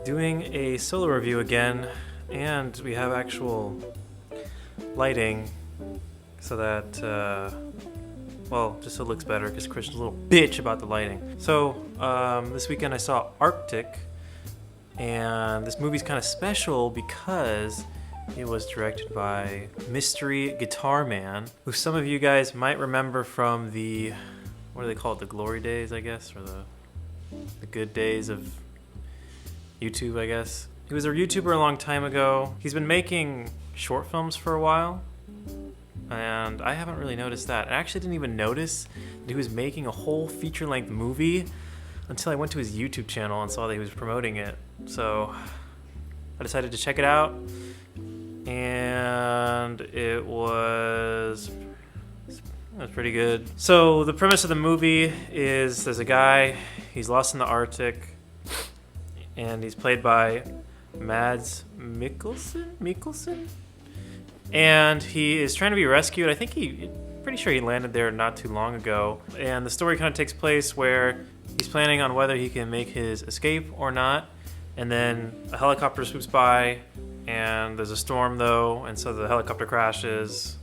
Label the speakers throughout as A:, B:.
A: Doing a solo review again, and we have actual lighting so that, well, just so it looks better because Christian's a little bitch about the lighting. So, this weekend I saw Arctic, and this movie's kind of special because it was directed by Mystery Guitar Man, who some of you guys might remember from the, what do they call it, the glory days, I guess, or the good days of YouTube, I guess. He was a YouTuber a long time ago. He's been making short films for a while, and I haven't really noticed that. I actually didn't even notice that he was making a whole feature-length movie until I went to his YouTube channel and saw that he was promoting it. So I decided to check it out, and it was pretty good. So the premise of the movie is there's a guy, he's lost in the Arctic, and he's played by Mads Mikkelsen? And he is trying to be rescued. I think pretty sure he landed there not too long ago. And the story kind of takes place where he's planning on whether he can make his escape or not. And then a helicopter swoops by, and there's a storm though, and so the helicopter crashes.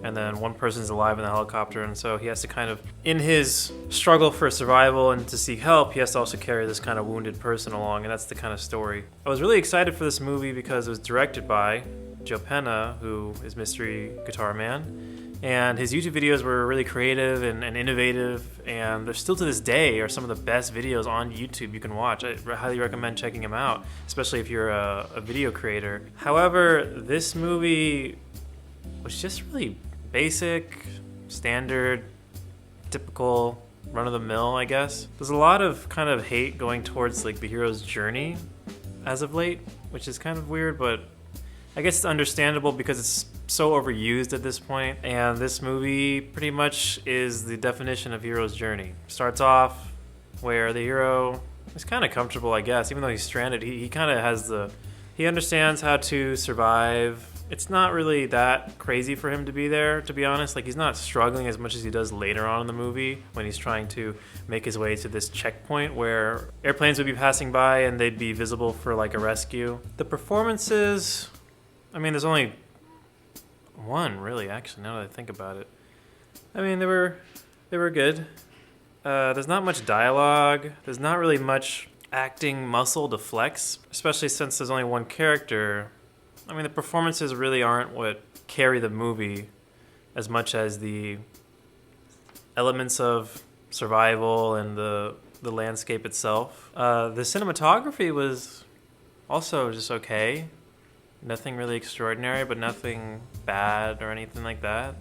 A: And then one person's alive in the helicopter, and so he has to kind of, in his struggle for survival and to seek help, he has to also carry this kind of wounded person along, and that's the kind of story. I was really excited for this movie because it was directed by Joe Penna, who is Mystery Guitar Man, and his YouTube videos were really creative and innovative, and they're still to this day are some of the best videos on YouTube you can watch. I highly recommend checking them out, especially if you're a video creator. However, this movie was just really basic, standard, typical, run-of-the-mill, I guess. There's a lot of kind of hate going towards like the hero's journey as of late, which is kind of weird, but I guess it's understandable because it's so overused at this point. And this movie pretty much is the definition of hero's journey. Starts off where the hero is kind of comfortable, I guess, even though he's stranded. He kind of has he understands how to survive. It's not really that crazy for him to be there, to be honest. Like, he's not struggling as much as he does later on in the movie when he's trying to make his way to this checkpoint where airplanes would be passing by and they'd be visible for like a rescue. The performances, I mean, there's only one really, actually, now that I think about it. I mean, they were good. There's not much dialogue. There's not really much acting muscle to flex, especially since there's only one character. I mean, the performances really aren't what carry the movie as much as the elements of survival and the landscape itself. The cinematography was also just okay. Nothing really extraordinary, but nothing bad or anything like that.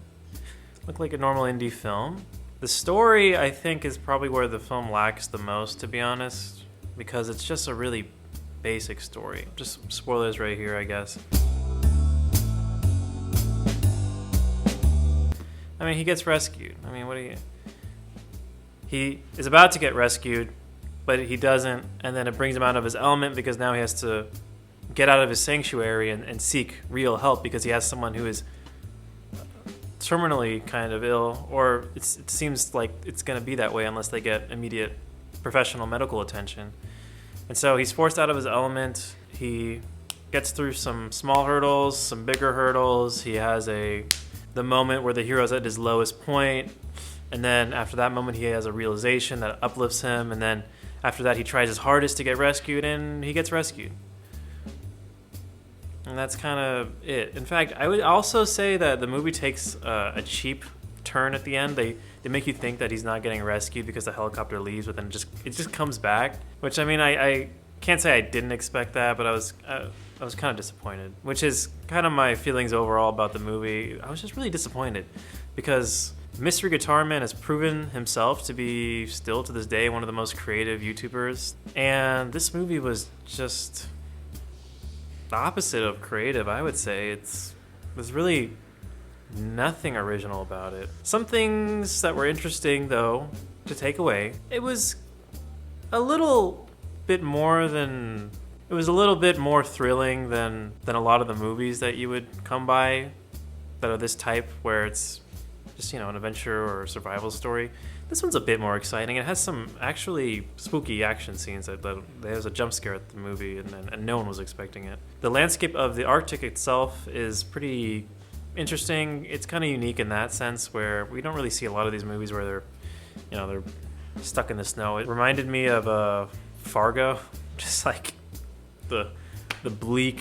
A: Looked like a normal indie film. The story, I think, is probably where the film lacks the most, to be honest, because it's just a really basic story. Just spoilers right here, I guess. I mean, he gets rescued. I mean, he is about to get rescued, but he doesn't, and then it brings him out of his element because now he has to get out of his sanctuary and seek real help because he has someone who is terminally kind of ill, or it seems like it's going to be that way unless they get immediate professional medical attention. And so he's forced out of his element. He gets through some small hurdles, some bigger hurdles. He has the moment where the hero's at his lowest point, and then after that moment he has a realization that uplifts him, and then after that he tries his hardest to get rescued, and he gets rescued. And that's kind of it. In fact, I would also say that the movie takes a cheap turn at the end. They make you think that he's not getting rescued because the helicopter leaves, but then it just comes back. Which, I mean, I can't say I didn't expect that, but I was kind of disappointed. Which is kind of my feelings overall about the movie. I was just really disappointed because Mystery Guitar Man has proven himself to be, still to this day, one of the most creative YouTubers. And this movie was just the opposite of creative, I would say. There's really nothing original about it. Some things that were interesting, though, to take away. It was a little bit more than... It It was a little bit more thrilling than a lot of the movies that you would come by that are this type, where it's just, you know, an adventure or a survival story. This one's a bit more exciting. It has some actually spooky action scenes. There's a jump scare at the movie, and no one was expecting it. The landscape of the Arctic itself is pretty interesting. It's kind of unique in that sense, where we don't really see a lot of these movies where they're stuck in the snow. It reminded me of Fargo, just like the bleak,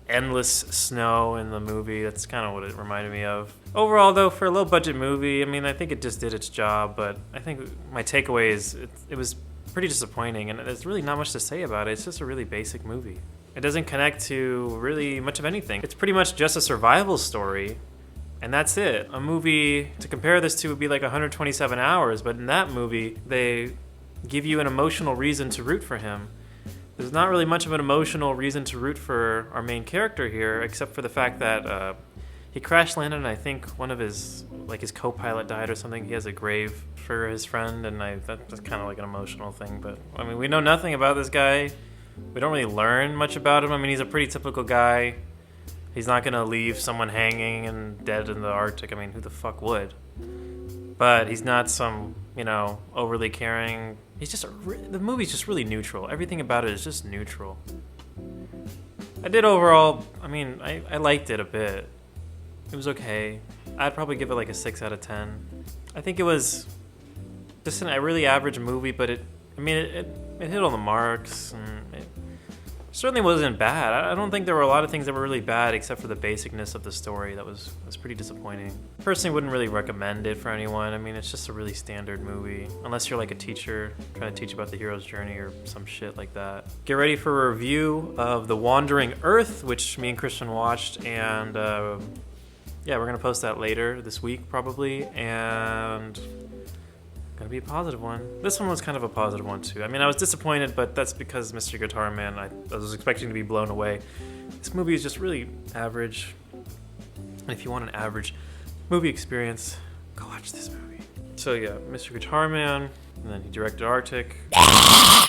A: endless snow in the movie. That's kind of what it reminded me of. Overall, though, for a low-budget movie, I mean, I think it just did its job, but I think my takeaway is it was pretty disappointing, and there's really not much to say about it. It's just a really basic movie. It doesn't connect to really much of anything. It's pretty much just a survival story, and that's it. A movie, to compare this to, would be like 127 Hours, but in that movie, they give you an emotional reason to root for him. There's not really much of an emotional reason to root for our main character here, except for the fact that he crash landed, and I think one of his co-pilot died or something. He has a grave for his friend, and that's kind of like an emotional thing. But I mean, we know nothing about this guy. We don't really learn much about him. I mean, he's a pretty typical guy. He's not gonna leave someone hanging and dead in the Arctic. I mean, who the fuck would? But he's not some, you know, overly caring. He's just the movie's just really neutral. Everything about it is just neutral. I did overall. I mean, I liked it a bit. It was okay. I'd probably give it like a 6 out of 10. I think it was just a really average movie, but it hit all the marks, and it certainly wasn't bad. I don't think there were a lot of things that were really bad, except for the basicness of the story that was pretty disappointing. Personally, wouldn't really recommend it for anyone. I mean, it's just a really standard movie, unless you're like a teacher trying to teach about the hero's journey or some shit like that. Get ready for a review of The Wandering Earth, which me and Christian watched, and yeah, we're gonna post that later this week probably, and gonna be a positive one. This one was kind of a positive one too. I mean, I was disappointed, but that's because Mr. Guitar Man, I was expecting to be blown away. This movie is just really average. And if you want an average movie experience, go watch this movie. So yeah, Mr. Guitar Man, and then he directed Arctic.